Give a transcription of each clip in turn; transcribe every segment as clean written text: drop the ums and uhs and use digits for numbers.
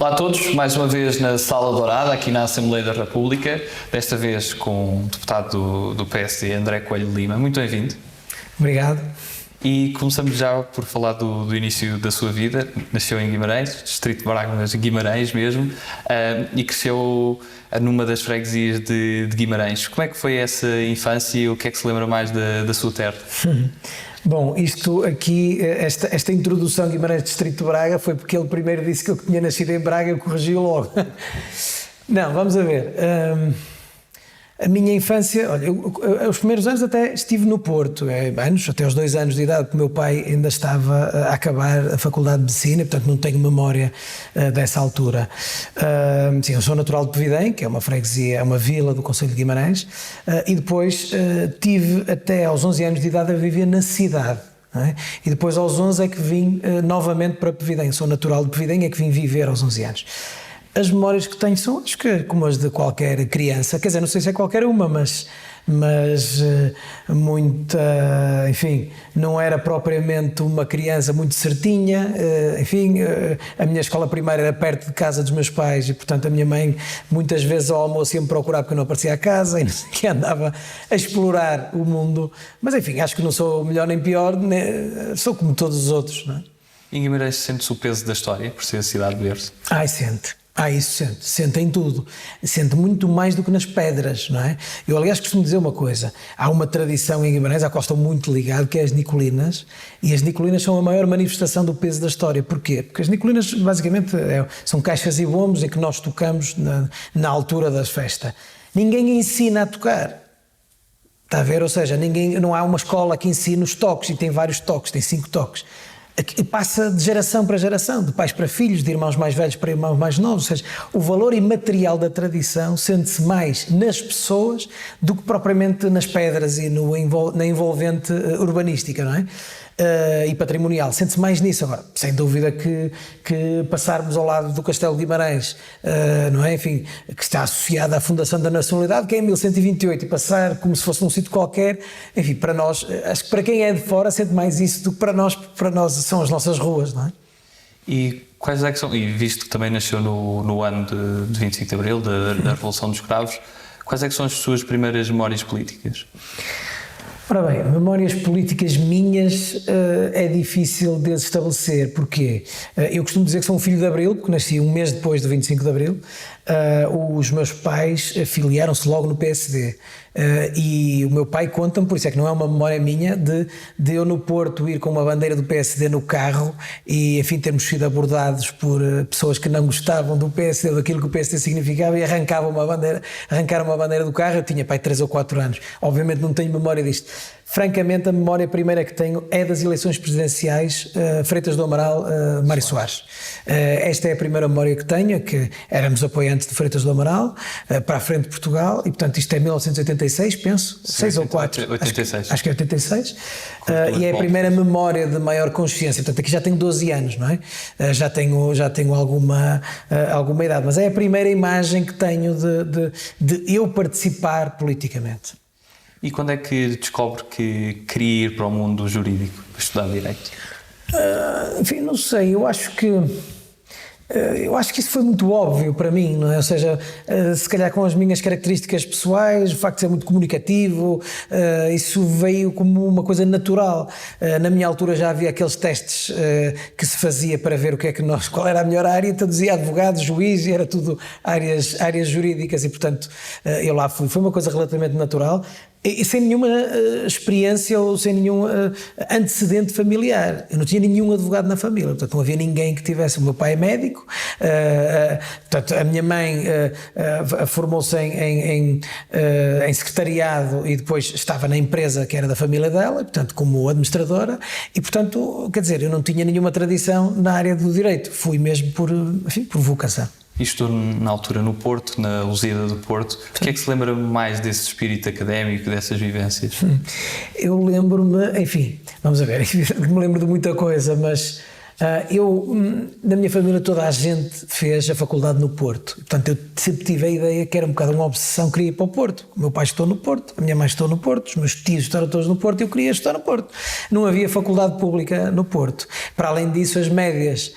Olá a todos, mais uma vez na Sala Dourada, aqui na Assembleia da República, desta vez com o deputado do PSD, André Coelho Lima. Muito bem-vindo. Obrigado. E começamos já por falar do início da sua vida. Nasceu em Guimarães, distrito de Braga, mas Guimarães mesmo, e cresceu numa das freguesias de Guimarães. Como é que foi essa infância e o que é que se lembra mais da sua terra? Bom, isto aqui, esta introdução Guimarães Distrito de Braga foi porque ele primeiro disse que eu tinha nascido em Braga e eu corrigi-o logo. Não, vamos a ver. A minha infância, olha, os primeiros anos até estive no Porto, até aos 2 anos de idade, porque o meu pai ainda estava a acabar a Faculdade de Medicina, portanto não tenho memória dessa altura. Sim, eu sou natural de Pevidém, que é uma freguesia, é uma vila do concelho de Guimarães, e depois tive até aos 11 anos de idade a viver na cidade. É? E depois aos 11 é que vim novamente para Pevidém, sou natural de Pevidém, é que vim viver aos 11 anos. As memórias que tenho são, acho que como as de qualquer criança, quer dizer, não sei se é qualquer uma, mas muita, enfim, não era propriamente uma criança muito certinha, enfim, a minha escola primária era perto de casa dos meus pais e, portanto, a minha mãe muitas vezes ao almoço ia me procurar porque eu não aparecia a casa e não sei o que, andava a explorar o mundo, mas enfim, acho que não sou melhor nem pior, sou como todos os outros, não é? Em Guimarães sente-se o peso da história, por ser a cidade de berço? Isso sente em tudo, sente muito mais do que nas pedras, não é? Eu aliás costumo dizer uma coisa, há uma tradição em Guimarães à qual estou muito ligado, que é as Nicolinas, e as Nicolinas são a maior manifestação do peso da história. Porquê? Porque as Nicolinas basicamente são caixas e bombos em que nós tocamos na altura da festa. Ninguém ensina a tocar. Está a ver? Ou seja, não há uma escola que ensine os toques, e tem vários toques, tem 5 toques. E passa de geração para geração, de pais para filhos, de irmãos mais velhos para irmãos mais novos, ou seja, o valor imaterial da tradição sente-se mais nas pessoas do que propriamente nas pedras e na envolvente urbanística, não é? E patrimonial, sente-se mais nisso. Agora, sem dúvida que passarmos ao lado do Castelo de Guimarães, não é? Enfim, que está associado à Fundação da Nacionalidade, que é em 1128, e passar como se fosse num sítio qualquer, enfim, para nós, acho que para quem é de fora sente mais isso do que para nós, porque para nós são as nossas ruas, não é? E quais é que são, e visto que também nasceu no ano de 25 de Abril, da Revolução dos Cravos, quais é que são as suas primeiras memórias políticas? Ora bem, memórias políticas minhas é difícil de estabelecer. Porquê? Eu costumo dizer que sou um filho de Abril, porque nasci um mês depois do 25 de Abril. Os meus pais filiaram-se logo no PSD. E o meu pai conta-me, por isso é que não é uma memória minha, de eu no Porto ir com uma bandeira do PSD no carro e, enfim, termos sido abordados por pessoas que não gostavam do PSD, daquilo que o PSD significava, e arrancaram uma bandeira do carro. Eu tinha, pai, 3 ou 4 anos. Obviamente não tenho memória disto. Francamente, a memória primeira que tenho é das eleições presidenciais Freitas do Amaral, Mário Soares. Esta é a primeira memória que tenho, que éramos apoiantes de Freitas do Amaral, para a frente de Portugal, e portanto isto é 1986, penso, Sim, 6 ou 4. 86. Acho que é 86. E é a primeira memória de maior consciência. Portanto, aqui já tenho 12 anos, não é? Já tenho alguma idade, mas é a primeira imagem que tenho de eu participar politicamente. E quando é que descobre que queria ir para o mundo jurídico, para estudar Direito? Enfim, não sei, eu acho que isso foi muito óbvio para mim, não é? Ou seja, se calhar com as minhas características pessoais, o facto de ser muito comunicativo, isso veio como uma coisa natural. Na minha altura já havia aqueles testes que se fazia para ver qual era a melhor área, então dizia advogado, juiz, e era tudo áreas jurídicas, e portanto eu lá fui. Foi uma coisa relativamente natural. E sem nenhuma experiência ou sem nenhum antecedente familiar. Eu não tinha nenhum advogado na família, portanto não havia ninguém que tivesse. O meu pai é médico, portanto a minha mãe formou-se em secretariado e depois estava na empresa que era da família dela, portanto como administradora, e portanto, quer dizer, eu não tinha nenhuma tradição na área do direito, fui mesmo por vocação. Isto na altura no Porto, na Lusíada do Porto. O que é que se lembra mais desse espírito académico, dessas vivências? Eu lembro-me, enfim, vamos a ver, me lembro de muita coisa, mas na minha família toda a gente fez a faculdade no Porto. Portanto, eu sempre tive a ideia que era um bocado uma obsessão, queria ir para o Porto. O meu pai estudou no Porto, a minha mãe estudou no Porto, os meus tios estudaram todos no Porto e eu queria estudar no Porto. Não havia faculdade pública no Porto. Para além disso, as médias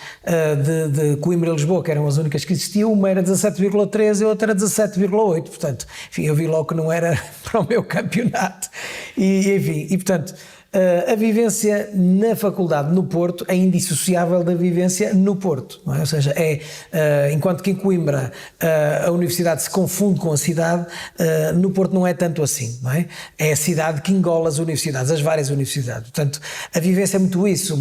de Coimbra e Lisboa, que eram as únicas que existiam, uma era 17,3 e a outra era 17,8. Portanto, enfim, eu vi logo que não era para o meu campeonato. E portanto, a vivência na faculdade no Porto é indissociável da vivência no Porto, não é? Ou seja, enquanto que em Coimbra a universidade se confunde com a cidade, no Porto não é tanto assim, não é? É a cidade que engola as universidades, as várias universidades. Portanto, a vivência é muito isso,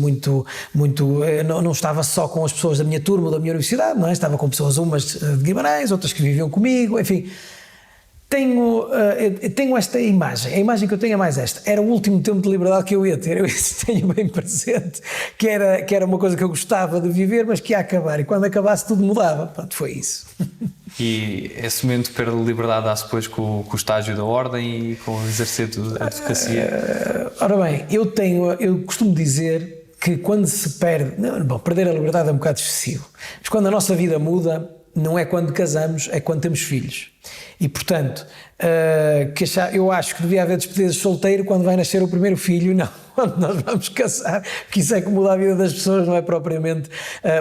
não estava só com as pessoas da minha turma ou da minha universidade, não é? Estava com pessoas, umas de Guimarães, outras que viviam comigo, enfim. Tenho esta imagem, a imagem que eu tenho é mais esta. Era o último tempo de liberdade que eu ia ter, eu isso tenho bem presente, que era uma coisa que eu gostava de viver, mas que ia acabar, e quando acabasse tudo mudava. Pronto, foi isso. E esse momento de perda de liberdade dá-se depois com o estágio da ordem e com o exercer da advocacia? Ora bem, eu costumo dizer que quando se perde, perder a liberdade é um bocado excessivo, mas quando a nossa vida muda, não é quando casamos, é quando temos filhos. E, portanto, eu acho que devia haver despedidas de solteiro quando vai nascer o primeiro filho, não quando nós vamos casar, porque isso é que muda a vida das pessoas, não é propriamente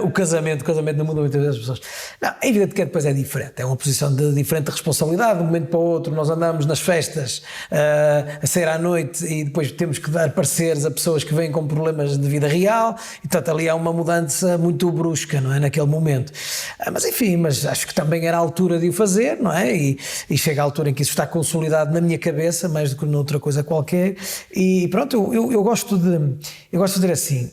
o casamento. O casamento não muda muitas vezes as pessoas. Não, é evidente que depois é diferente, é uma posição de diferente responsabilidade, de um momento para o outro. Nós andamos nas festas a sair à noite e depois temos que dar pareceres a pessoas que vêm com problemas de vida real, e portanto ali há uma mudança muito brusca, não é, naquele momento. Mas enfim, mas acho que também era a altura de o fazer, não é? E chega a altura em que isso está consolidado na minha cabeça, mais do que noutra coisa qualquer, e pronto, eu gosto de dizer assim,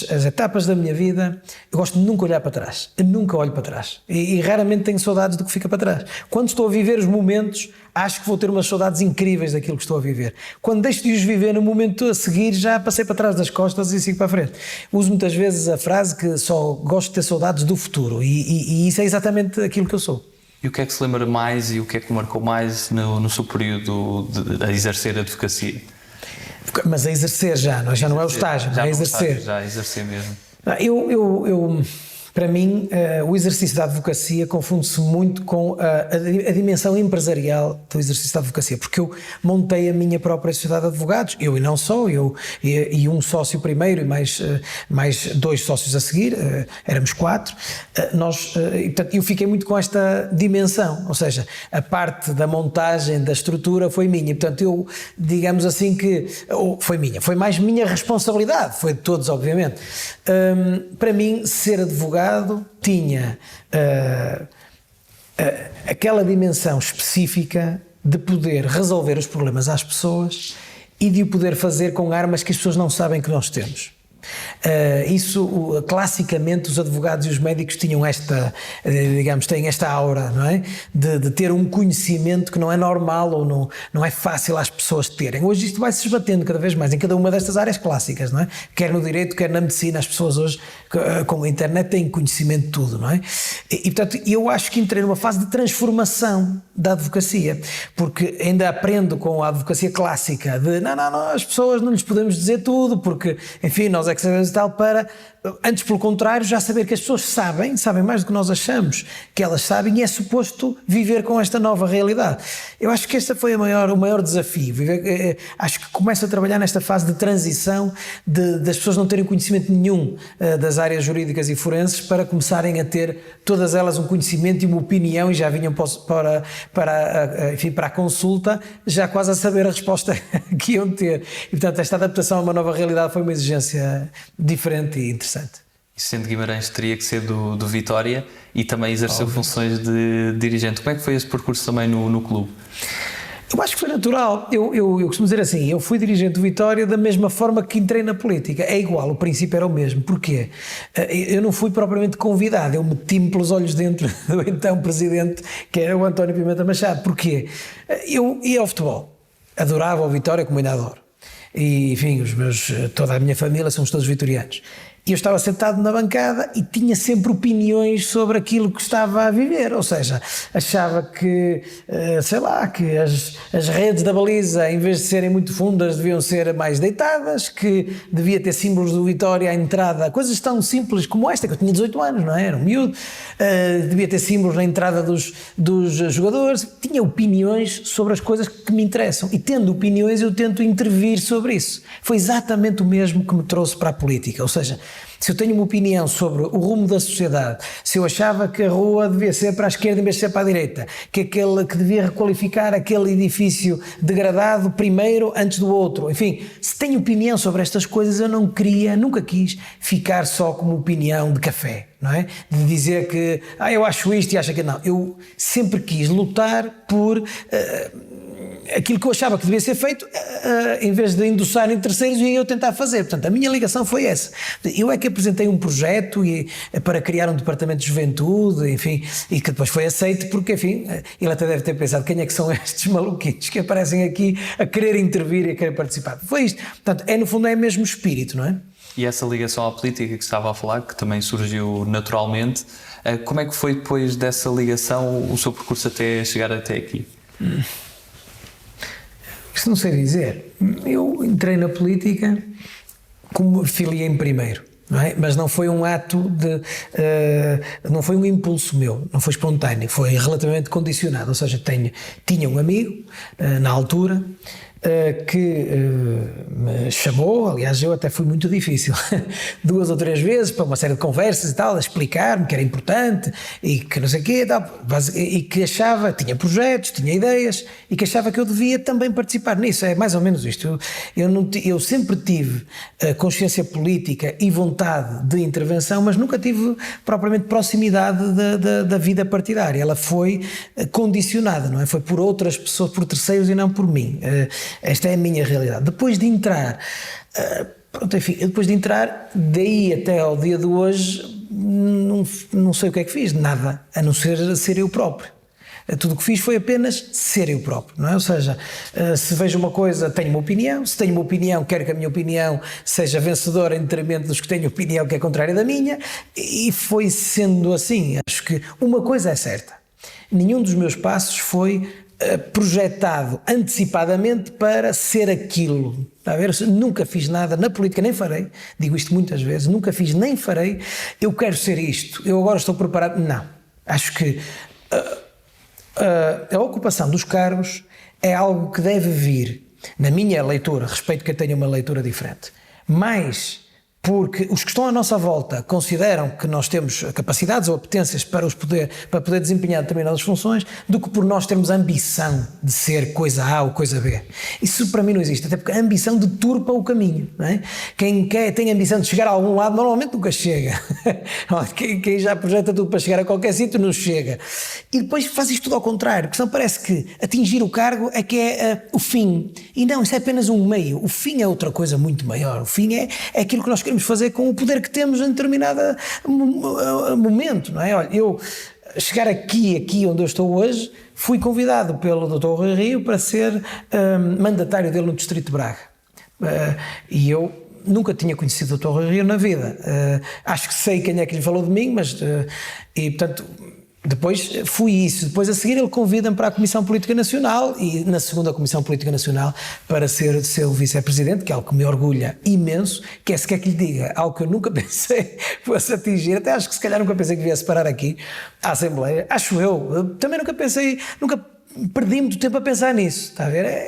as etapas da minha vida, eu gosto de nunca olhar para trás, eu nunca olho para trás, e raramente tenho saudades do que fica para trás. Quando estou a viver os momentos, acho que vou ter umas saudades incríveis daquilo que estou a viver. Quando deixo de os viver no momento a seguir, já passei para trás das costas e sigo para a frente. Uso muitas vezes a frase que só gosto de ter saudades do futuro, e isso é exatamente aquilo que eu sou. E o que é que se lembra mais e o que é que marcou mais no seu período a exercer a advocacia? Mas a exercer já não é o estágio, já é exercer. Já exercer mesmo. Para mim, o exercício da advocacia confunde-se muito com a dimensão empresarial do exercício da advocacia, porque eu montei a minha própria sociedade de advogados, eu e não só, eu e um sócio primeiro e mais 2 sócios a seguir, éramos 4, e portanto eu fiquei muito com esta dimensão, ou seja, a parte da montagem, da estrutura foi minha, e, portanto eu, digamos assim que, foi mais minha responsabilidade, foi de todos obviamente. Para mim, ser advogado tinha aquela dimensão específica de poder resolver os problemas às pessoas e de o poder fazer com armas que as pessoas não sabem que nós temos. Classicamente os advogados e os médicos tinham têm esta aura, não é? De ter um conhecimento que não é normal ou não é fácil às pessoas terem. Hoje isto vai se esbatendo cada vez mais em cada uma destas áreas clássicas, não é? Quer no direito, quer na medicina, as pessoas hoje com a internet têm conhecimento de tudo, não é? E portanto eu acho que entrei numa fase de transformação da advocacia, porque ainda aprendo com a advocacia clássica de não, as pessoas não lhes podemos dizer tudo porque, enfim, nós é que sabemos e tal, para antes pelo contrário já saber que as pessoas sabem mais do que nós achamos que elas sabem, e é suposto viver com esta nova realidade. Eu acho que este foi o maior desafio, acho que começo a trabalhar nesta fase de transição das pessoas não terem conhecimento nenhum das áreas jurídicas e forenses para começarem a ter todas elas um conhecimento e uma opinião, e já vinham para a consulta já quase a saber a resposta que iam ter, e portanto esta adaptação a uma nova realidade foi uma exigência diferente e interessante. E sendo Guimarães, teria que ser do Vitória e também exerceu funções de dirigente. Como é que foi esse percurso também no clube? Eu acho que foi natural. Eu costumo dizer assim, eu fui dirigente do Vitória da mesma forma que entrei na política. É igual, o princípio era o mesmo. Porquê? Eu não fui propriamente convidado, eu meti-me pelos olhos dentro do então presidente, que era o António Pimenta Machado. Porquê? Eu ia ao futebol, adorava o Vitória como ainda adoro. E enfim, toda a minha família somos todos vitorianos. E eu estava sentado na bancada e tinha sempre opiniões sobre aquilo que estava a viver, ou seja, achava que, que as redes da baliza, em vez de serem muito fundas, deviam ser mais deitadas, que devia ter símbolos do Vitória à entrada, coisas tão simples como esta, que eu tinha 18 anos, não é? Era um miúdo, devia ter símbolos na entrada dos jogadores, tinha opiniões sobre as coisas que me interessam, e tendo opiniões eu tento intervir sobre isso. Foi exatamente o mesmo que me trouxe para a política, ou seja, Se eu tenho uma opinião sobre o rumo da sociedade, se eu achava que a rua devia ser para a esquerda em vez de ser para a direita, que devia requalificar aquele edifício degradado primeiro antes do outro, enfim, se tenho opinião sobre estas coisas, eu nunca quis ficar só como opinião de café, não é? De dizer que eu acho isto e acho aquilo. Não, eu sempre quis lutar por aquilo que eu achava que devia ser feito, em vez de endossar em terceiros e eu tentar fazer. Portanto, a minha ligação foi essa. Eu é que apresentei um projeto para criar um departamento de juventude, enfim, e que depois foi aceito porque, enfim, ele até deve ter pensado quem é que são estes maluquitos que aparecem aqui a querer intervir e a querer participar. Foi isto. Portanto, no fundo é mesmo espírito, não é? E essa ligação à política que estava a falar, que também surgiu naturalmente, como é que foi depois dessa ligação o seu percurso até chegar até aqui? Isso não sei dizer. Eu entrei na política como filiei-me primeiro, não é? Mas não foi um ato não foi um impulso meu, não foi espontâneo, foi relativamente condicionado. Ou seja, tinha um amigo na altura que me chamou, aliás eu até fui muito difícil, 2 ou 3 vezes para uma série de conversas e tal, a explicar-me que era importante e que não sei o quê e tal, e que achava, tinha projetos, tinha ideias e que achava que eu devia também participar nisso. É mais ou menos isto. Eu sempre tive consciência política e vontade de intervenção, mas nunca tive propriamente proximidade da vida partidária. Ela foi condicionada, não é? Foi por outras pessoas, por terceiros e não por mim. Esta é a minha realidade. Depois de entrar, daí até ao dia de hoje, não sei o que é que fiz, nada, a não ser eu próprio. Tudo o que fiz foi apenas ser eu próprio, não é? Ou seja, se vejo uma coisa, tenho uma opinião, se tenho uma opinião, quero que a minha opinião seja vencedora em detrimento dos que têm opinião que é contrária da minha, e foi sendo assim. Acho que uma coisa é certa, nenhum dos meus passos foi projetado antecipadamente para ser aquilo. Está a ver? Nunca fiz nada na política, nem farei, digo isto muitas vezes, nunca fiz nem farei, eu quero ser isto, eu agora estou preparado. Não, acho que a ocupação dos cargos é algo que deve vir, na minha leitura, respeito que eu tenha uma leitura diferente, mas porque os que estão à nossa volta consideram que nós temos capacidades ou apetências para poder desempenhar determinadas funções, do que por nós termos a ambição de ser coisa A ou coisa B. Isso para mim não existe, até porque a ambição deturpa o caminho, não é? Quem tem a ambição de chegar a algum lado normalmente nunca chega. Quem já projeta tudo para chegar a qualquer sítio não chega. E depois faz isto tudo ao contrário, porque senão parece que atingir o cargo é que é o fim. E não, isso é apenas um meio. O fim é outra coisa muito maior. O fim é aquilo que nós queremos fazer com o poder que temos em determinado momento, não é? Olha, eu chegar aqui onde eu estou hoje, fui convidado pelo Dr. Rui Rio para ser mandatário dele no Distrito de Braga. E eu nunca tinha conhecido o Dr. Rui Rio na vida. Acho que sei quem é que lhe falou de mim, mas e portanto depois fui isso. Depois a seguir ele convida-me para a Comissão Política Nacional e na segunda Comissão Política Nacional para ser seu vice-presidente, que é algo que me orgulha imenso, que é, se quer que lhe diga, algo que eu nunca pensei fosse atingir, até acho que se calhar nunca pensei que viesse parar aqui à Assembleia, acho eu também nunca perdi muito tempo a pensar nisso, está a ver?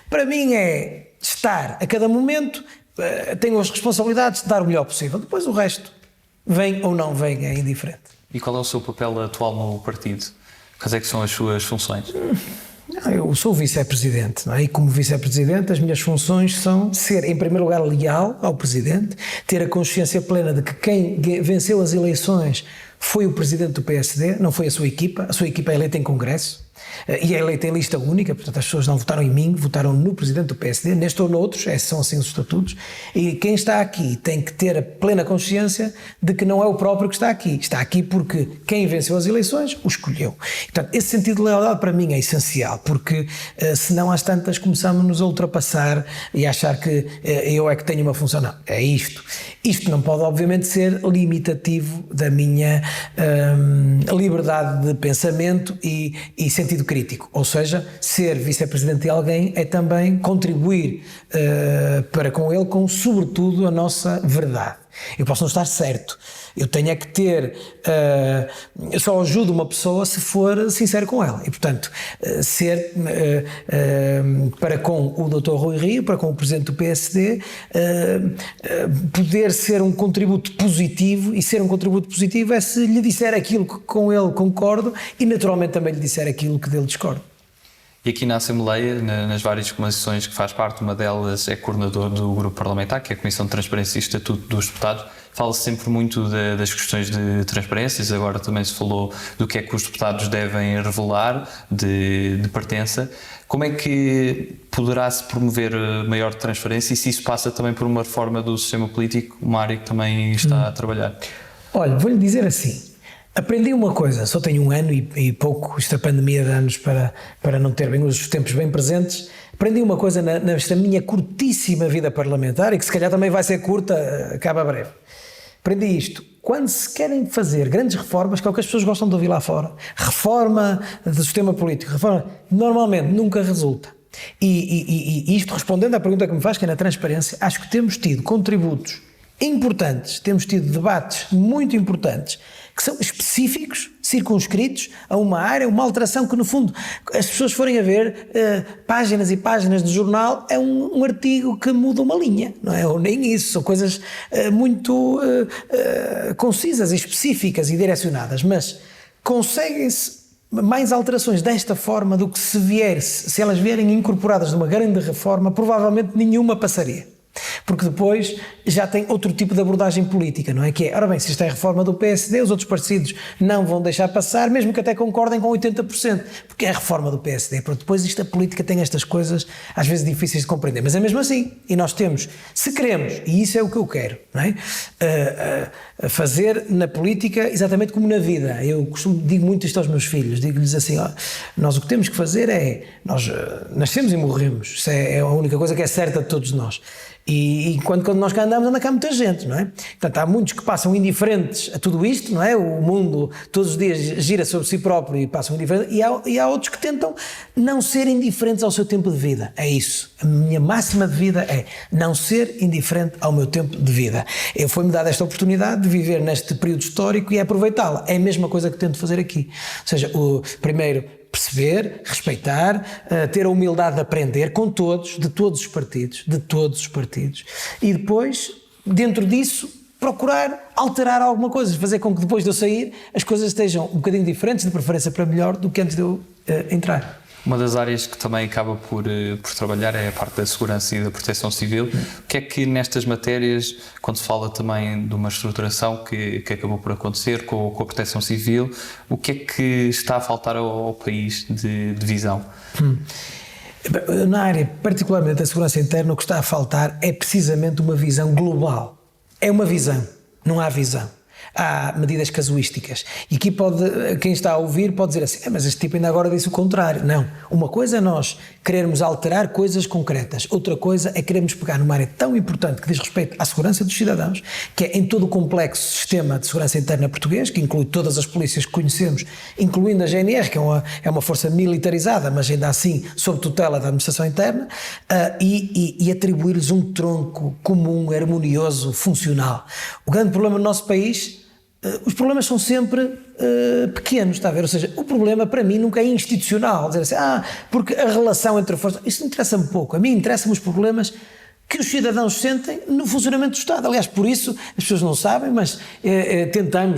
Para mim é estar a cada momento, tenho as responsabilidades de dar o melhor possível, depois o resto, vem ou não vem, é indiferente. E qual é o seu papel atual no partido? Quais é que são as suas funções? Eu sou vice-presidente, não é? E como vice-presidente as minhas funções são ser, em primeiro lugar, leal ao presidente, ter a consciência plena de que quem venceu as eleições foi o presidente do PSD, não foi a sua equipa é eleita em congresso e é eleita em lista única, portanto as pessoas não votaram em mim, votaram no presidente do PSD, neste ou noutros, são assim os estatutos, e quem está aqui tem que ter a plena consciência de que não é o próprio que está aqui porque quem venceu as eleições o escolheu. Portanto, esse sentido de lealdade para mim é essencial, porque senão às tantas começamos a ultrapassar e a achar que eu é que tenho uma função. Não, é isto. Isto não pode obviamente ser limitativo da minha liberdade de pensamento e sentido crítico, ou seja, ser vice-presidente de alguém é também contribuir para com ele com, sobretudo, a nossa verdade. Eu posso não estar certo. Eu tenho é que ter... eu só ajudo uma pessoa se for sincero com ela. E, portanto, ser para com o Dr. Rui Rio, para com o Presidente do PSD, poder ser um contributo positivo, e ser um contributo positivo é se lhe disser aquilo que com ele concordo e, naturalmente, também lhe disser aquilo que dele discordo. E aqui na Assembleia, nas várias comissões que faz parte, uma delas é coordenador do grupo parlamentar, que é a Comissão de Transparência e Estatuto dos Deputados. Fala-se sempre muito das questões de transparências, agora também se falou do que é que os deputados devem revelar de pertença. Como é que poderá-se promover maior transparência e se isso passa também por uma reforma do sistema político, uma área que também está a trabalhar? Olha, vou-lhe dizer assim. Aprendi uma coisa, só tenho 1 ano e pouco, esta pandemia de anos para não ter bem os tempos bem presentes. Aprendi uma coisa nesta minha curtíssima vida parlamentar, e que se calhar também vai ser curta, acaba breve. Aprendi isto. Quando se querem fazer grandes reformas, que é o que as pessoas gostam de ouvir lá fora, reforma do sistema político, reforma, normalmente nunca resulta. E isto respondendo à pergunta que me faz, que é na transparência, acho que temos tido contributos importantes, temos tido debates muito importantes, que são específicos, circunscritos a uma área, uma alteração que, no fundo, as pessoas forem a ver páginas e páginas de jornal, é um artigo que muda uma linha, não é? Ou nem isso, são coisas muito concisas e específicas e direcionadas, mas conseguem-se mais alterações desta forma do que se elas vierem incorporadas numa grande reforma, provavelmente nenhuma passaria. Porque depois já tem outro tipo de abordagem política, não é? Que é, ora bem, se isto é a reforma do PSD, os outros partidos não vão deixar passar, mesmo que até concordem com 80%, porque é a reforma do PSD. Porque depois a política tem estas coisas às vezes difíceis de compreender, mas é mesmo assim. E nós temos, se queremos, e isso é o que eu quero, não é? Fazer na política exatamente como na vida. Eu digo muito isto aos meus filhos, digo-lhes assim, ó, nós o que temos que fazer é, nós nascemos e morremos, isso é a única coisa que é certa de todos nós. E enquanto quando nós cá andamos, anda cá muita gente, não é? Portanto, há muitos que passam indiferentes a tudo isto, não é? O mundo todos os dias gira sobre si próprio e passam indiferentes, e há outros que tentam não ser indiferentes ao seu tempo de vida. É isso. A minha máxima de vida é não ser indiferente ao meu tempo de vida. Foi-me dada esta oportunidade de viver neste período histórico e aproveitá-la. É a mesma coisa que tento fazer aqui. Ou seja, primeiro, perceber, respeitar, ter a humildade de aprender com todos, de todos os partidos, e depois, dentro disso, procurar alterar alguma coisa, fazer com que depois de eu sair as coisas estejam um bocadinho diferentes, de preferência para melhor, do que antes de eu entrar. Uma das áreas que também acaba por trabalhar é a parte da segurança e da proteção civil. O que é que nestas matérias, quando se fala também de uma estruturação que acabou por acontecer com a proteção civil, o que é que está a faltar ao país de visão? Na área, particularmente da segurança interna, o que está a faltar é precisamente uma visão global. É uma visão, não há visão. Há medidas casuísticas. E aqui quem está a ouvir pode dizer assim, mas este tipo ainda agora disse o contrário. Não. Uma coisa é nós querermos alterar coisas concretas. Outra coisa é querermos pegar numa área tão importante que diz respeito à segurança dos cidadãos, que é em todo o complexo sistema de segurança interna português, que inclui todas as polícias que conhecemos, incluindo a GNR, que é uma força militarizada, mas ainda assim sob tutela da administração interna, e atribuir-lhes um tronco comum, harmonioso, funcional. O grande problema no nosso país, os problemas são sempre pequenos, está a ver? Ou seja, o problema para mim nunca é institucional, dizer assim, porque a relação entre forças, isso interessa-me pouco. A mim interessa-me os problemas que os cidadãos sentem no funcionamento do Estado. Aliás, por isso, as pessoas não sabem, mas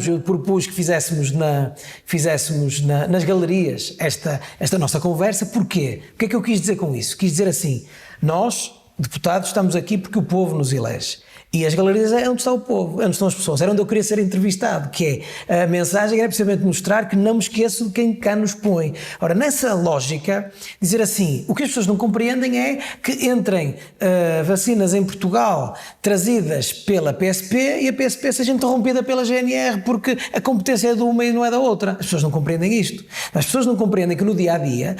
eu propus que fizéssemos nas galerias esta nossa conversa. Porquê? O que é que eu quis dizer com isso? Quis dizer assim, nós, deputados, estamos aqui porque o povo nos elege. E as galerias é onde está o povo, é onde estão as pessoas, era onde eu queria ser entrevistado, que é a mensagem era precisamente mostrar que não me esqueço de quem cá nos põe. Ora, nessa lógica, dizer assim, o que as pessoas não compreendem é que entrem vacinas em Portugal trazidas pela PSP e a PSP seja interrompida pela GNR porque a competência é de uma e não é da outra. As pessoas não compreendem isto. As pessoas não compreendem que no dia-a-dia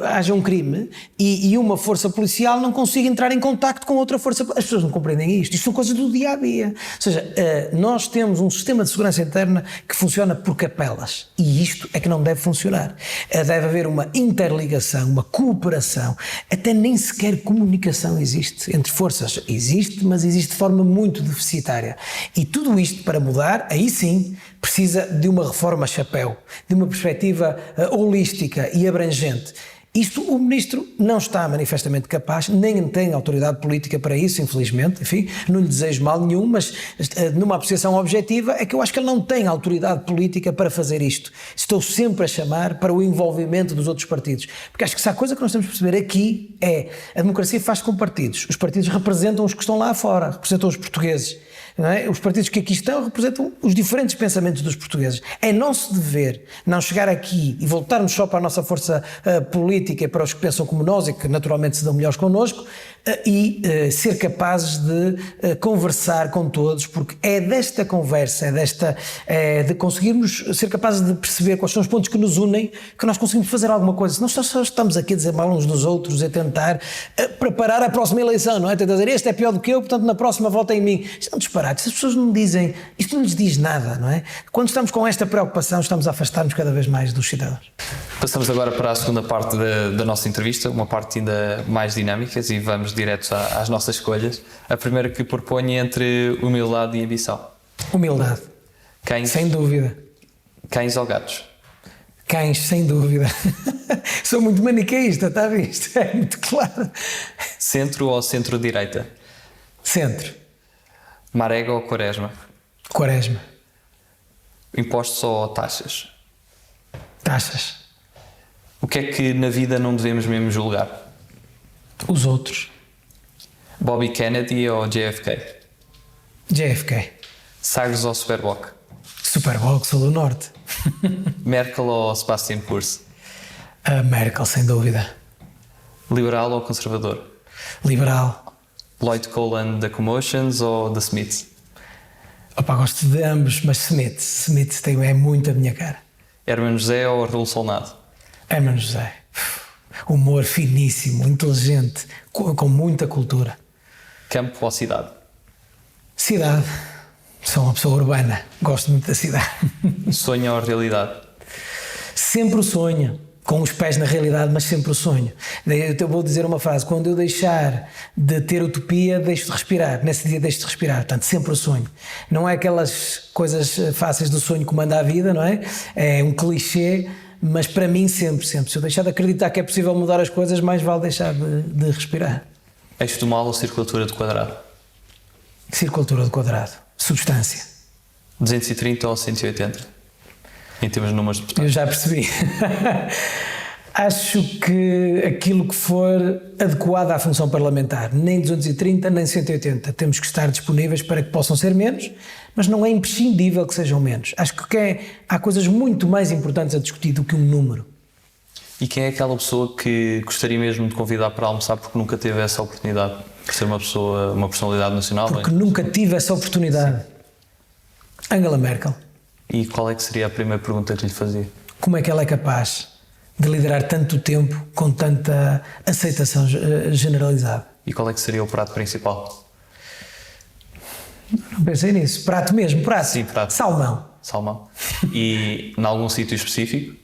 haja um crime e uma força policial não consiga entrar em contacto com outra força. As pessoas não compreendem aprendem isto. Isto são coisas do dia a dia. Ou seja, nós temos um sistema de segurança interna que funciona por capelas. E isto é que não deve funcionar. Deve haver uma interligação, uma cooperação. Até nem sequer comunicação existe entre forças. Existe, mas existe de forma muito deficitária. E tudo isto para mudar, aí sim, precisa de uma reforma chapéu, de uma perspectiva holística e abrangente. Isto o Ministro não está manifestamente capaz, nem tem autoridade política para isso, infelizmente, enfim, não lhe desejo mal nenhum, mas numa apreciação objetiva é que eu acho que ele não tem autoridade política para fazer isto. Estou sempre a chamar para o envolvimento dos outros partidos, porque acho que se há coisa que nós temos de perceber aqui é, a democracia faz-se com partidos, os partidos representam os que estão lá fora, representam os portugueses. Não é? Os partidos que aqui estão representam os diferentes pensamentos dos portugueses. É nosso dever não chegar aqui e voltarmos só para a nossa força política e para os que pensam como nós e que naturalmente se dão melhores connosco e ser capazes de conversar com todos, porque é desta conversa, de conseguirmos ser capazes de perceber quais são os pontos que nos unem, que nós conseguimos fazer alguma coisa. Se nós só estamos aqui a dizer mal uns dos outros, a tentar preparar a próxima eleição, não é? Tentar dizer, este é pior do que eu, portanto na próxima vota em mim. Isto é um disparate. Se as pessoas não dizem, isto não lhes diz nada, não é? Quando estamos com esta preocupação, estamos a afastar-nos cada vez mais dos cidadãos. Passamos agora para a segunda parte da nossa entrevista, uma parte ainda mais dinâmica, e vamos direto às nossas escolhas. A primeira que proponho é entre humildade e ambição. Humildade. Cães, sem dúvida. Cães ou gatos? Cães, sem dúvida. Sou muito maniqueísta, está visto? É muito claro. Centro ou centro-direita? Centro. Marega ou Quaresma? Quaresma. Impostos ou taxas? Taxas. O que é que na vida não devemos mesmo julgar? Os outros. Bobby Kennedy ou JFK? JFK. Sagres ou Superboc? Superboc, sou do Norte. Merkel ou Sebastian Kurz? A Merkel, sem dúvida. Liberal ou conservador? Liberal. Lloyd Cole da Commotions ou The Smiths? Opa, gosto de ambos, mas Smith é muito a minha cara. Hermano José ou Raul Solnado? Hermano José. Humor finíssimo, inteligente, com muita cultura. Campo ou cidade? Cidade. Sou uma pessoa urbana, gosto muito da cidade. Sonho ou realidade? Sempre o sonho. Com os pés na realidade, mas sempre o sonho. Eu vou dizer uma frase, quando eu deixar de ter utopia, deixo de respirar. Nesse dia deixo de respirar, portanto, sempre o sonho. Não é aquelas coisas fáceis do sonho que manda a vida, não é? É um clichê, mas para mim sempre. Se eu deixar de acreditar que é possível mudar as coisas, mais vale deixar de respirar. Eixo do mal ou circulatura de quadrado? Circulatura de quadrado. Substância. 230 ou 180? Em termos de números de deputados. Eu já percebi. Acho que aquilo que for adequado à função parlamentar, nem 230 nem 180, temos que estar disponíveis para que possam ser menos, mas não é imprescindível que sejam menos. Acho que há coisas muito mais importantes a discutir do que um número. E quem é aquela pessoa que gostaria mesmo de convidar para almoçar porque nunca teve essa oportunidade? Por ser uma personalidade nacional? Porque nunca tive essa oportunidade. Sim. Angela Merkel. E qual é que seria a primeira pergunta que lhe fazia? Como é que ela é capaz de liderar tanto tempo com tanta aceitação generalizada? E qual é que seria o prato principal? Não pensei nisso. Prato mesmo, prato? Sim, prato. Salmão. Salmão. E em algum sítio específico?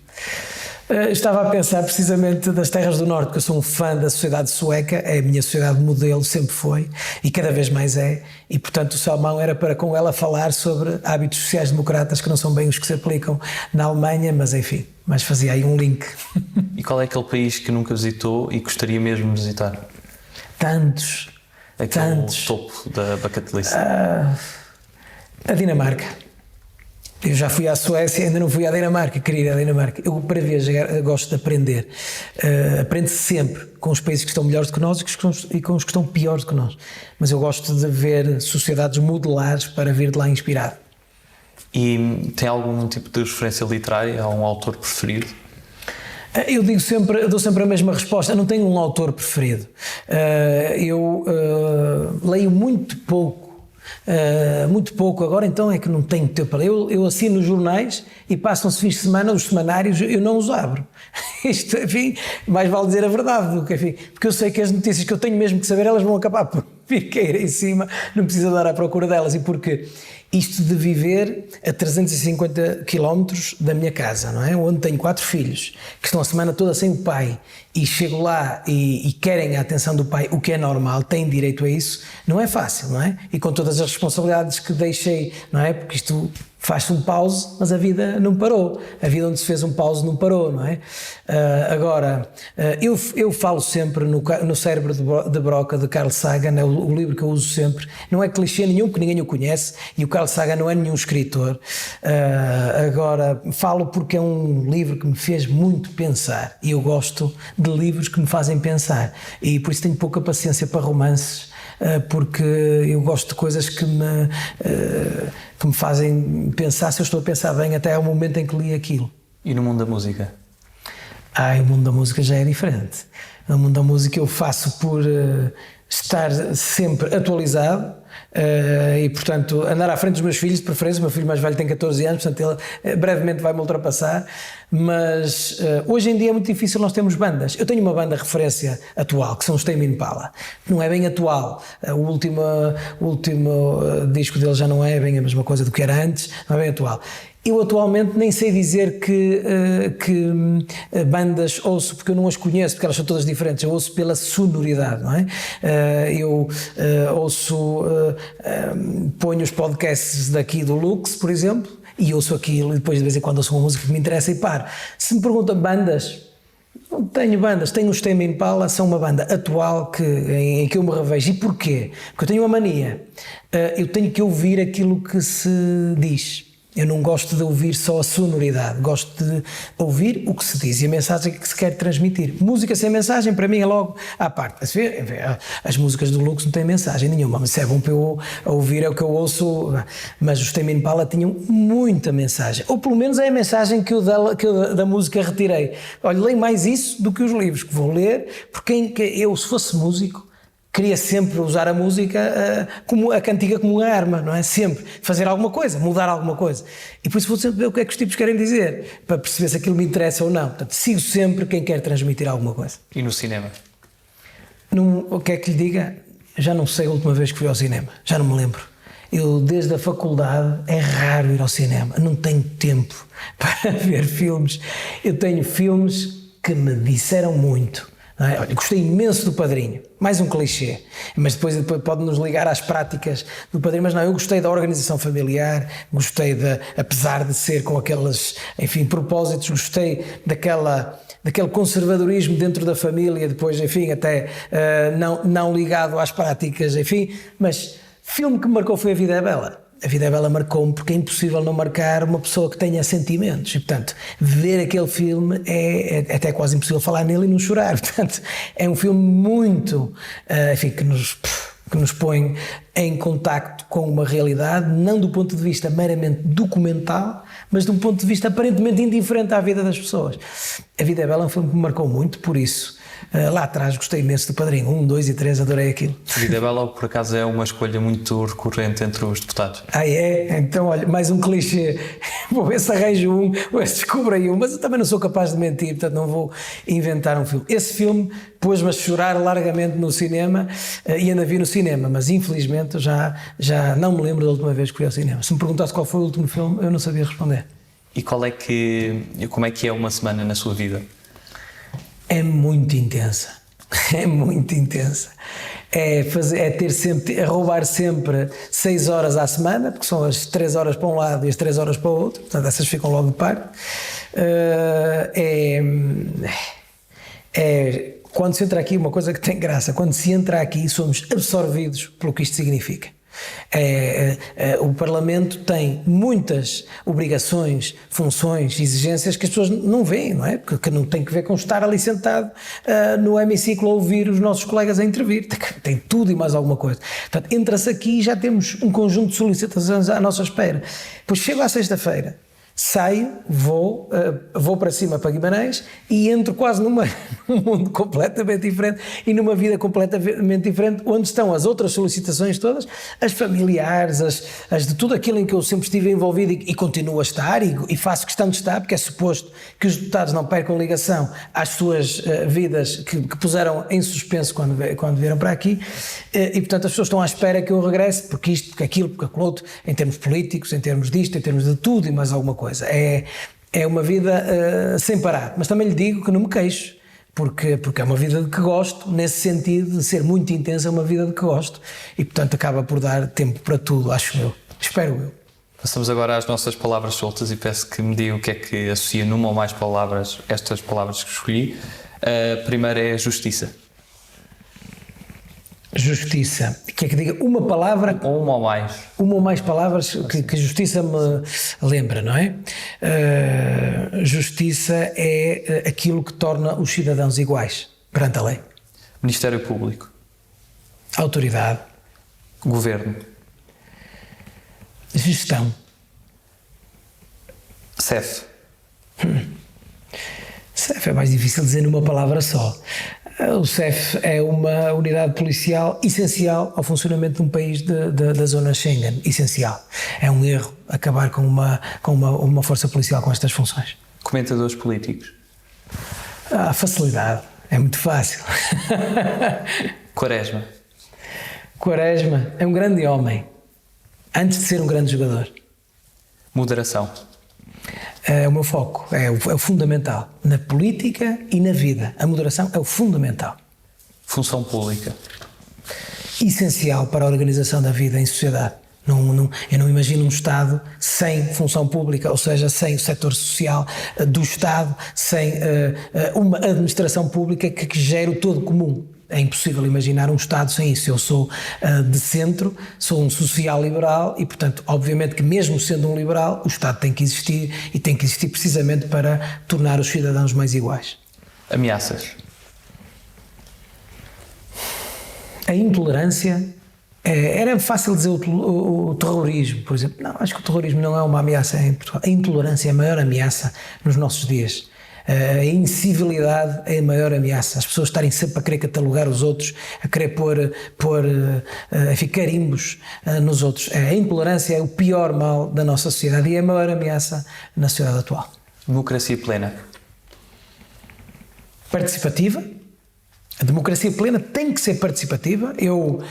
Estava a pensar precisamente das terras do Norte, porque eu sou um fã da sociedade sueca, é a minha sociedade modelo, sempre foi, e cada vez mais é, e portanto o salmão era para com ela falar sobre hábitos sociais-democratas que não são bem os que se aplicam na Alemanha, mas enfim, mas fazia aí um link. E qual é aquele país que nunca visitou e gostaria mesmo de visitar? Tantos. Aquele topo da bucket list. A Dinamarca. Eu já fui à Suécia, ainda não fui à Dinamarca, queria ir à Dinamarca. Eu, para viajar, gosto de aprender. Aprende-se sempre com os países que estão melhores do que nós e com os que estão piores do que nós. Mas eu gosto de ver sociedades modelares para vir de lá inspirado. E tem algum tipo de referência literária? Há um autor preferido? Eu dou sempre a mesma resposta. Eu não tenho um autor preferido. Eu leio muito pouco. Agora então é que não tenho tempo para ler. Eu assino os jornais e passam-se fins de semana, os semanários, eu não os abro. Isto, enfim, mais vale dizer a verdade do que, enfim, porque eu sei que as notícias que eu tenho mesmo que saber, elas vão acabar vir cair em cima, não precisa andar à procura delas. E porque isto de viver a 350 quilómetros da minha casa, não é? Onde tenho 4 filhos, que estão a semana toda sem o pai, e chego lá e querem a atenção do pai, o que é normal, têm direito a isso, não é fácil, não é? E com todas as responsabilidades que deixei, não é? Porque isto faz-se um pause, mas a vida não parou. A vida onde se fez um pause não parou, não é? Agora, eu falo sempre no Cérebro de Broca, de Carl Sagan, é o livro que eu uso sempre. Não é clichê nenhum, porque ninguém o conhece, e o Carl Sagan não é nenhum escritor. Agora, falo porque é um livro que me fez muito pensar, e eu gosto de livros que me fazem pensar, e por isso tenho pouca paciência para romances, porque eu gosto de coisas que me fazem pensar, se eu estou a pensar bem, até ao momento em que li aquilo. E no mundo da música? O mundo da música já é diferente. No mundo da música eu faço por estar sempre atualizado, e portanto andar à frente dos meus filhos, de preferência. O meu filho mais velho tem 14 anos, portanto ele brevemente vai-me ultrapassar, mas hoje em dia é muito difícil nós termos bandas. Eu tenho uma banda referência atual, que são os Tame Impala. Não é bem atual, o último disco dele já não é bem a mesma coisa do que era antes, não é bem atual. Eu atualmente nem sei dizer que bandas ouço, porque eu não as conheço, porque elas são todas diferentes. Eu ouço pela sonoridade, não é? Eu ouço, ponho os podcasts daqui do Lux, por exemplo, e ouço aquilo, e depois de vez em quando ouço uma música que me interessa e paro. Se me perguntam bandas, não tenho bandas. Tenho os Tame Impala, são uma banda atual em que eu me revejo. E porquê? Porque eu tenho uma mania. Eu tenho que ouvir aquilo que se diz. Eu não gosto de ouvir só a sonoridade, gosto de ouvir o que se diz e a mensagem que se quer transmitir. Música sem mensagem, para mim, é logo à parte. As músicas do Lux não têm mensagem nenhuma, mas se é bom para eu ouvir, é o que eu ouço. Mas os Tame Impala tinham muita mensagem, ou pelo menos é a mensagem que eu da música retirei. Olha, leio mais isso do que os livros que vou ler, porque eu, se fosse músico, queria sempre usar a música como a cantiga como uma arma, não é? Sempre fazer alguma coisa, mudar alguma coisa. E por isso vou sempre ver o que é que os tipos querem dizer, para perceber se aquilo me interessa ou não. Portanto, sigo sempre quem quer transmitir alguma coisa. E no cinema? O que é que lhe diga? Já não sei a última vez que fui ao cinema, já não me lembro. Eu, desde a faculdade, é raro ir ao cinema, não tenho tempo para ver filmes. Eu tenho filmes que me disseram muito. Olha, gostei imenso do Padrinho, mais um clichê, mas depois pode-nos ligar às práticas do Padrinho. Mas não, eu gostei da organização familiar, gostei apesar de ser com aqueles, enfim, propósitos, gostei daquele conservadorismo dentro da família, depois, enfim, até não ligado às práticas, enfim. Mas filme que me marcou foi A Vida é Bela. A Vida é Bela marcou-me, porque é impossível não marcar uma pessoa que tenha sentimentos, e portanto ver aquele filme é até quase impossível falar nele e não chorar. Portanto, é um filme muito, enfim, que nos põe em contacto com uma realidade, não do ponto de vista meramente documental, mas de um ponto de vista aparentemente indiferente à vida das pessoas. A Vida é Bela é um filme que me marcou muito, por isso lá atrás gostei imenso do Padrinho, 1, 2 e 3, adorei aquilo. A Vida é Bela, por acaso, é uma escolha muito recorrente entre os deputados. É? Então, olha, mais um clichê. Vou ver se arranjo um, ou se descubro aí um, mas eu também não sou capaz de mentir, portanto não vou inventar um filme. Esse filme pôs-me a chorar largamente no cinema, e ainda vi no cinema, mas infelizmente já não me lembro da última vez que fui ao cinema. Se me perguntasse qual foi o último filme, eu não sabia responder. E como é que é uma semana na sua vida? É muito intensa, é muito intensa. É roubar sempre 6 horas à semana, porque são as 3 horas para um lado e as 3 horas para o outro, portanto essas ficam logo de parte. Quando se entra aqui, uma coisa que tem graça, quando se entra aqui somos absorvidos pelo que isto significa. O Parlamento tem muitas obrigações, funções, exigências que as pessoas não veem, não é? Que não tem que ver com estar ali sentado no hemiciclo a ouvir os nossos colegas a intervir. Tem tudo e mais alguma coisa. Portanto, entra-se aqui e já temos um conjunto de solicitações à nossa espera. Depois chego à sexta-feira, saio, vou para cima para Guimarães e entro quase num mundo completamente diferente e numa vida completamente diferente, onde estão as outras solicitações todas, as familiares, as de tudo aquilo em que eu sempre estive envolvido e continuo a estar e faço questão de estar, porque é suposto que os deputados não percam ligação às suas vidas que puseram em suspenso quando vieram para aqui, e portanto as pessoas estão à espera que eu regresse, porque isto, porque aquilo, porque aquilo outro, em termos políticos, em termos disto, em termos de tudo e mais alguma coisa. É uma vida sem parar, mas também lhe digo que não me queixo, porque é uma vida de que gosto, nesse sentido de ser muito intensa, é uma vida de que gosto e portanto acaba por dar tempo para tudo, acho eu, espero eu. Passamos agora às nossas palavras soltas e peço que me diga o que é que associa numa ou mais palavras estas palavras que escolhi. A primeira é justiça. Justiça. Quer que diga uma palavra? Ou uma ou mais. Uma ou mais palavras que justiça me lembra, não é? Justiça é aquilo que torna os cidadãos iguais perante a lei. Ministério Público. Autoridade. Governo. Gestão. CEF. CEF é mais difícil dizer numa palavra só. O CEF é uma unidade policial essencial ao funcionamento de um país da zona Schengen, essencial. É um erro acabar com uma força policial com estas funções. Comentadores políticos. Facilidade, é muito fácil. Quaresma. Quaresma é um grande homem, antes de ser um grande jogador. Moderação. É o meu foco, é o fundamental. Na política e na vida, a moderação é o fundamental. Função pública. Essencial para a organização da vida em sociedade. Eu não imagino um Estado sem função pública, ou seja, sem o setor social do Estado, sem uma administração pública que gere o todo comum. É impossível imaginar um Estado sem isso. Eu sou de centro, sou um social-liberal e, portanto, obviamente que mesmo sendo um liberal, o Estado tem que existir e tem que existir precisamente para tornar os cidadãos mais iguais. Ameaças. A intolerância, era fácil dizer o terrorismo, por exemplo. Não, acho que o terrorismo não é uma ameaça em Portugal. A intolerância é a maior ameaça nos nossos dias. A incivilidade é a maior ameaça. As pessoas estarem sempre a querer catalogar os outros, a querer pôr carimbos nos outros. A intolerância é o pior mal da nossa sociedade e é a maior ameaça na sociedade atual. Democracia plena. Participativa. A democracia plena tem que ser participativa. Eu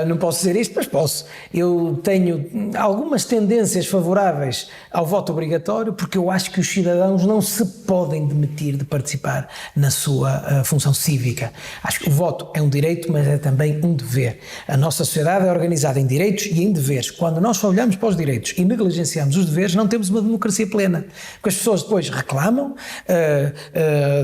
não posso dizer isto, mas posso. Eu tenho algumas tendências favoráveis ao voto obrigatório, porque eu acho que os cidadãos não se podem demitir de participar na sua função cívica. Acho que o voto é um direito, mas é também um dever. A nossa sociedade é organizada em direitos e em deveres. Quando nós só olhamos para os direitos e negligenciamos os deveres, não temos uma democracia plena. Porque as pessoas depois reclamam,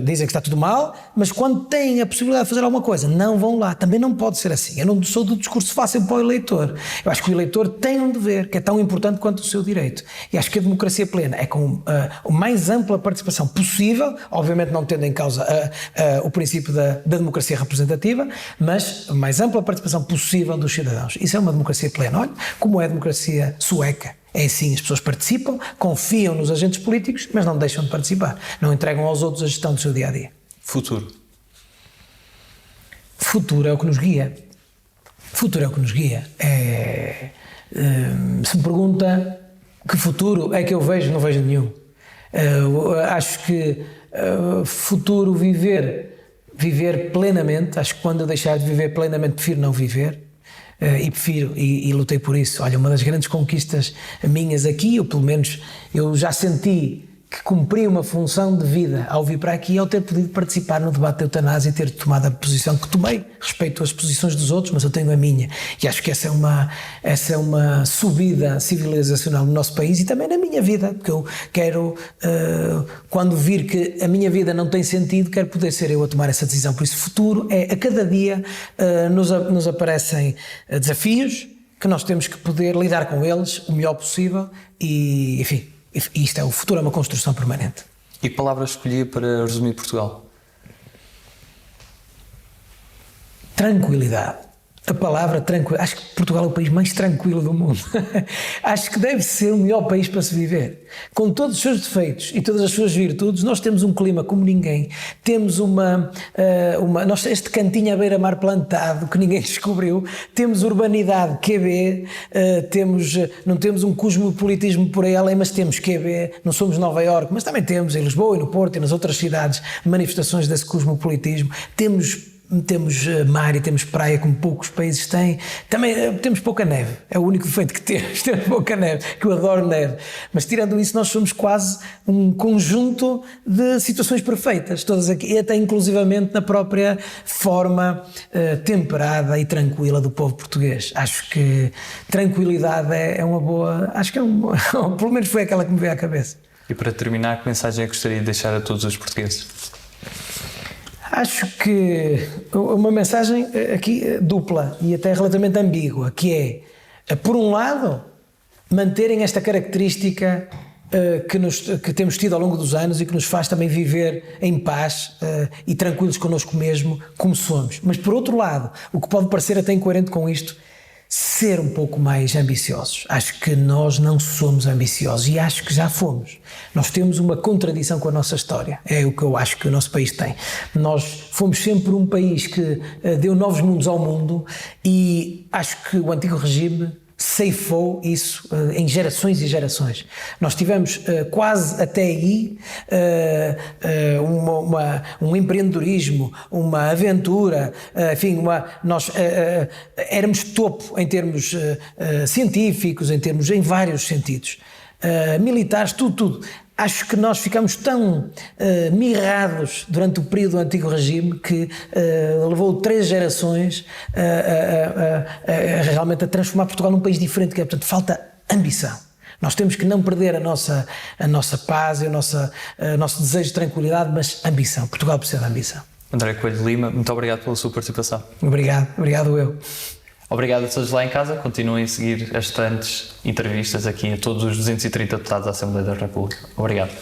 dizem que está tudo mal, mas quando têm a possibilidade de fazer alguma coisa, não vão lá. Também não pode ser assim. Eu não sou do discurso fácil para o eleitor. Eu acho que o eleitor tem um dever que é tão importante quanto o seu direito. E acho que a democracia plena é com a mais ampla participação possível, obviamente não tendo em causa o princípio da democracia representativa, mas a mais ampla participação possível dos cidadãos. Isso é uma democracia plena. Olha como é a democracia sueca. É assim, as pessoas participam, confiam nos agentes políticos, mas não deixam de participar. Não entregam aos outros a gestão do seu dia-a-dia. Futuro. Futuro é o que nos guia. Futuro é o que nos guia. Se me pergunta que futuro é que eu vejo, não vejo nenhum. Acho que futuro viver plenamente. Acho que quando eu deixar de viver plenamente prefiro não viver. E lutei por isso. Olha, uma das grandes conquistas minhas aqui, ou pelo menos eu já senti que cumpri uma função de vida ao vir para aqui, ao ter podido participar no debate da eutanásia e ter tomado a posição que tomei. Respeito as posições dos outros, mas eu tenho a minha. E acho que essa é uma subida civilizacional no nosso país e também na minha vida, porque eu quero, quando vir que a minha vida não tem sentido, quero poder ser eu a tomar essa decisão. Por isso, futuro é, a cada dia nos aparecem desafios que nós temos que poder lidar com eles o melhor possível e, enfim, isto é, o futuro é uma construção permanente. E que palavra escolhi para resumir Portugal? Tranquilidade. a palavra tranquilo. Acho que Portugal é o país mais tranquilo do mundo. Acho que deve ser o melhor país para se viver. Com todos os seus defeitos e todas as suas virtudes, nós temos um clima como ninguém. Temos nós, este cantinho à beira-mar plantado que ninguém descobriu. Temos urbanidade QB, não temos um cosmopolitismo por aí além, mas temos QB. Não somos Nova Iorque, mas também temos em Lisboa e no Porto e nas outras cidades manifestações desse cosmopolitismo. Temos mar e temos praia como poucos países têm. Também temos pouca neve, é o único defeito que temos, temos pouca neve, que eu adoro neve. Mas tirando isso, nós somos quase um conjunto de situações perfeitas, todas aqui, e até inclusivamente na própria forma temperada e tranquila do povo português. Acho que tranquilidade é uma boa, acho que pelo menos foi aquela que me veio à cabeça. E para terminar, que mensagem é que gostaria de deixar a todos os portugueses? Acho que uma mensagem aqui dupla e até relativamente ambígua, que é, por um lado, manterem esta característica que temos tido ao longo dos anos e que nos faz também viver em paz e tranquilos connosco mesmo, como somos. Mas, por outro lado, o que pode parecer até incoerente com isto, ser um pouco mais ambiciosos. Acho que nós não somos ambiciosos e acho que já fomos. Nós temos uma contradição com a nossa história. É o que eu acho que o nosso país tem. Nós fomos sempre um país que deu novos mundos ao mundo e acho que o antigo regime ceifou isso em gerações e gerações. Nós tivemos quase até aí um empreendedorismo, uma aventura, enfim, nós éramos topo em termos científicos, em vários sentidos. Militares, tudo. Acho que nós ficamos tão mirrados durante o período do antigo regime que levou 3 gerações realmente a transformar Portugal num país diferente, que é, portanto, falta ambição. Nós temos que não perder a nossa paz e o nosso desejo de tranquilidade, mas ambição. Portugal precisa de ambição. André Coelho Lima, muito obrigado pela sua participação. Obrigado eu. Obrigado a todos lá em casa. Continuem a seguir as restantes entrevistas aqui a todos os 230 deputados da Assembleia da República. Obrigado.